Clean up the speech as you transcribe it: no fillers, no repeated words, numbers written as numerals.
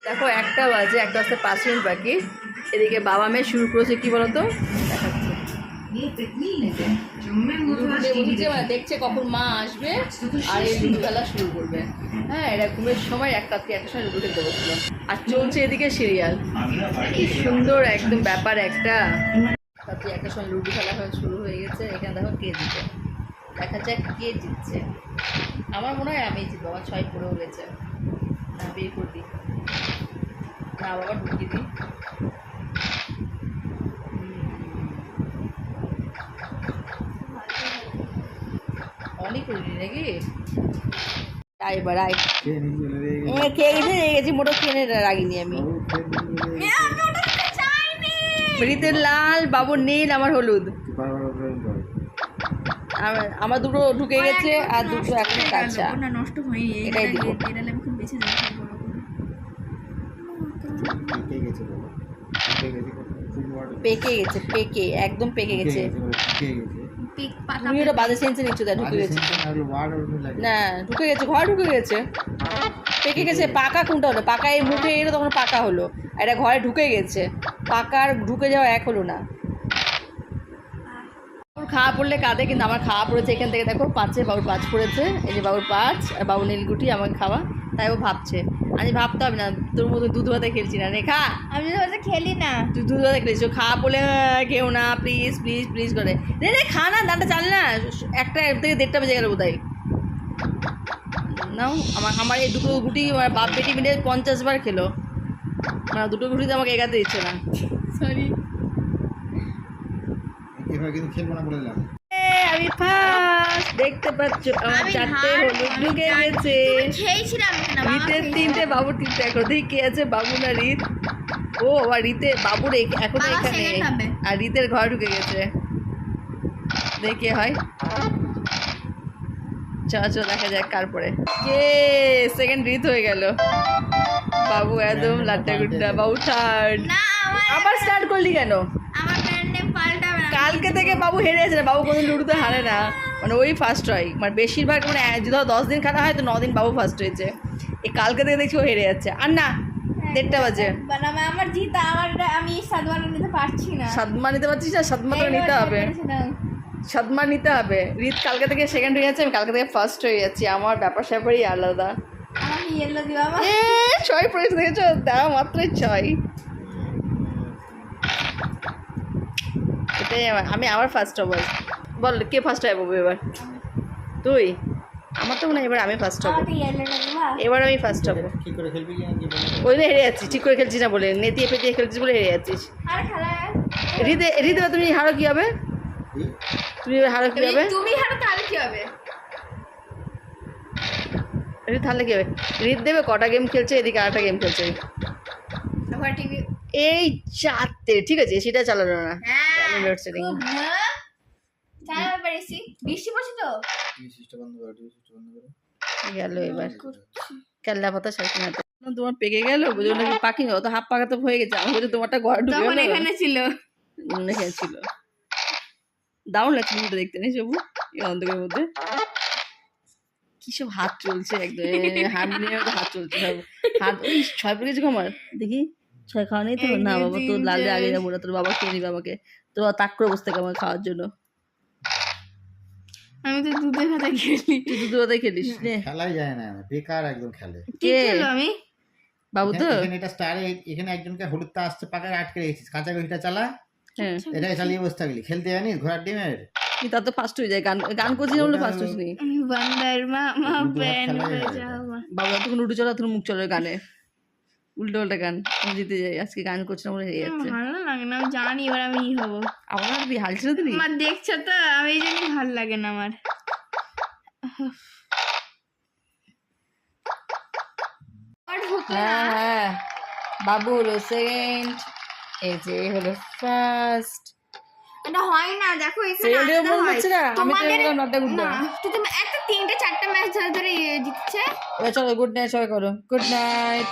দেখো 1টা বাজে, 1টা বাজতে 5 মিনিট বাকি। এদিকে বাবা মেয়ে শুরু করেছে কি বলতো, দেখছে কখন মা আসবে আর এই লুডু খেলা শুরু করবে। হ্যাঁ, এটা ঘুমের সময় একটার সময় লুডু খেলতে বসলো। আর চলছে এদিকে সিরিয়াল। কি সুন্দর একদম ব্যাপার একটা। তারপরে একটা সময় লুডু খেলা শুরু হয়ে গেছে। এখানে দেখো কে জিতে, দেখা যাক কে জিতছে। আমার মনে হয় আমি জিতবো, আমার 6 পড়েও গেছে। না বের করে দিই, না বাবা ঢুকিয়ে দিই। অনেক করে দিই নাকি এবার খেয়ে গেছি মোটো কিনে রাখিনি আমি। রীতের লাল, বাবুর নীল, আমার হলুদ। আমার দুটো ঢুকে গেছে আর দুটো এখন কাঁচা। নষ্ট হয়নি, এটাই দিব। খুব বেশি পেকে গেছে, পেকে একদম পেকে গেছে। তুমি ওটা বাজে সেন্সে নিচ্ছ, তা ঢুকে গেছে না, ঢুকে গেছে, ঘর ঢুকে গেছে, পেকে গেছে। পাকা কোনটা হলো? পাকা এই মুখে এলো তখন পাকা হলো, আর এটা ঘরে ঢুকে গেছে। পাকা আর ঢুকে যাওয়া এক হলো না। খাওয়া পড়লে কাঁদে, কিন্তু আমার খাওয়া পড়েছে এখান থেকে। দেখো 5-এ বাবুর 5 পড়েছে। এই যে বাবুর 5 আর বাবুর নীলগুটি আমাকে খাওয়া। তাই ও ভাবছে আমি ভাবতে হবে না, তোর মতো দুধ ভাতে খেলছি না রে, খা। আমি তো খেলি না, তুই দুধ ভাতে খেলিস, খাওয়া পড়লে কেউ না, প্লিজ প্লিজ প্লিজ করে রে রে, খা না, দাঁড়টা চাল না। 1টা থেকে 1:30 বেজে গেল বোধ হয়। নাও আমার এই দুটো গুটি আমার বাপ বেটি মিলে 50 বার খেলো। মানে দুটো গুটিতে আমাকে এগাতে দিচ্ছে না। সরি, এবার কিন্তু খেলবো না বলে দিলাম। আমি ফার্স্ট, দেখতে পাচ্ছ আমার 4টে হলুদ ঢুকে গেছে। রীতের 3টে, বাবুর 3টে। এখন দেখি কে আছে, বাবু না রীত? ও আবার রীতে, বাবুর এখন এখানে, আর রীতের ঘর ঢুকে গেছে। দেখি কে হয়। চল দেখা যাক কার পরে কে সেকেন্ড। রীত হয়ে গেল, বাবু একদম লাট্টা গুট্টা, বাবু থার্ড। আবার স্টার্ট করলি কেন? কালকে থেকে বাবু হেরে আছে না, বাবু কোনো লুডুতে হারে না, মানে ওই ফার্স্ট হয়। মানে বেশিরভাগ মানে ধরো 10 দিন খেলা হয় তো 9 দিন বাবু ফার্স্ট হয়েছে। এই কালকে থেকে দেখছি ও হেরে যাচ্ছে। আর না, 1:30 বাজে। আমার জিতা, আমি সাদমান নিতে পারছি না। সাদমা নিতে পারছিস না? সাদমা তো নিতে হবে, সাদমা নিতে হবে। রীত কালকে থেকে সেকেন্ড হয়ে যাচ্ছে, আমি কালকে থেকে ফার্স্ট হয়ে যাচ্ছি। আমার ব্যাপার স্যাপারই আলাদা। আমাকে ইয়েলো দিবা? 6 পড়েছে দেখেছো, দেওয়া মাত্রই 6। এটাই আমি আবার ফার্স্ট হবো। বল কে ফার্স্ট হবে বাবু এবার? তুই? আমার তো মনে হয় এবার আমি ফার্স্ট হবো। এবার আমি ফার্স্ট হবো। কি করে খেলবি? ওই যে হেরে যাচ্ছিস, ঠিক করে খেলছিস না বলে, নেতিয়ে পেতিয়ে খেলছিস বলে হেরে যাচ্ছিস। রীতে তুমি হারো কি হবে? তুমি হারো কি হবে? তুমি হারো তাহলে কি হবে? রীত হারলে কি হবে? রীত দেবে কটা গেম খেলছে, এদিকে আরেকটা গেম খেলছে। এই 4টে, ঠিক আছে সেটা চালানো না। বৃষ্টি পড়ছে তো গেল এবার কেল্লা পাতা শাড়ি হাতে। তোমার পেকে গেল, বুঝলো নাকি? পাখি অত হাফ পাকা তো হয়ে গেছে। আমি বলছি তোমারটা ঘর ঢুকে গেল, এখানে ছিল, এখানে ছিল। দারুণ লাগছে মুখটা দেখতে, নেই সবু এই অন্ধকারের মধ্যে কি সব হাত চলছে, একদম হারমোনিয়ামের হাত চলছে সব। হাত ওই 6 পেয়ে গেছে আমার। দেখি 6 খাওয়া নেই তো? না বাবা, তোর লাগলে আগে যাবো না, তোর বাবা খেয়ে নিবে আমাকে। তোর তাক করে বসতে আমার খাওয়ার জন্য। আমি তো দুধে ভাতে খেলি। তুই দুধে ভাতে খেলিস? খেলাই যায় না, বেকার একদম খেলে। কে আমি? বাবু তো এখানে এটা স্টারে, এখানে একজনকে হলুদটা আসছে পাকায় আটকে রেখেছিস, কাঁচা গিটা চালা। হ্যাঁ, এটাই চালিয়ে বসে থাকলি, খেলতে জানিস ঘোড়ার ডিমের? তুই তার তো ফার্স্ট হয়ে যায়। গান করছিস বলে ফার্স্ট হয়েছিস নি? বন্দর মামা ব্যান্ড বাজাওয়া। বাবু তখন উঠে চলা, তোর মুখ চলে গানে উল্টো উল্টা গান। আমি জিতে যাই, আজকে গান করছিলাম বলে হেরে যাচ্ছে। ভালো লাগে না, আমি জানি এবার আমি হবো। আমার আর হাল ছিল তুমি। আমার দেখছো তো, আমি এই জন্য ভালো লাগে না আমার। হ্যাঁ, বাবু হলো সেকেন্ড, এই যে হলো ফার্স্ট। এটা হয় না, দেখো এখানে সেকেন্ডেও মন হয়। হচ্ছে না, আমি তো এরকম নাটক গুড না। তো তুমি একটা 3টে 4টে ম্যাচ ধরে ধরে জিতছে। চলো গুড নাইট, সবাই করো গুড নাইট।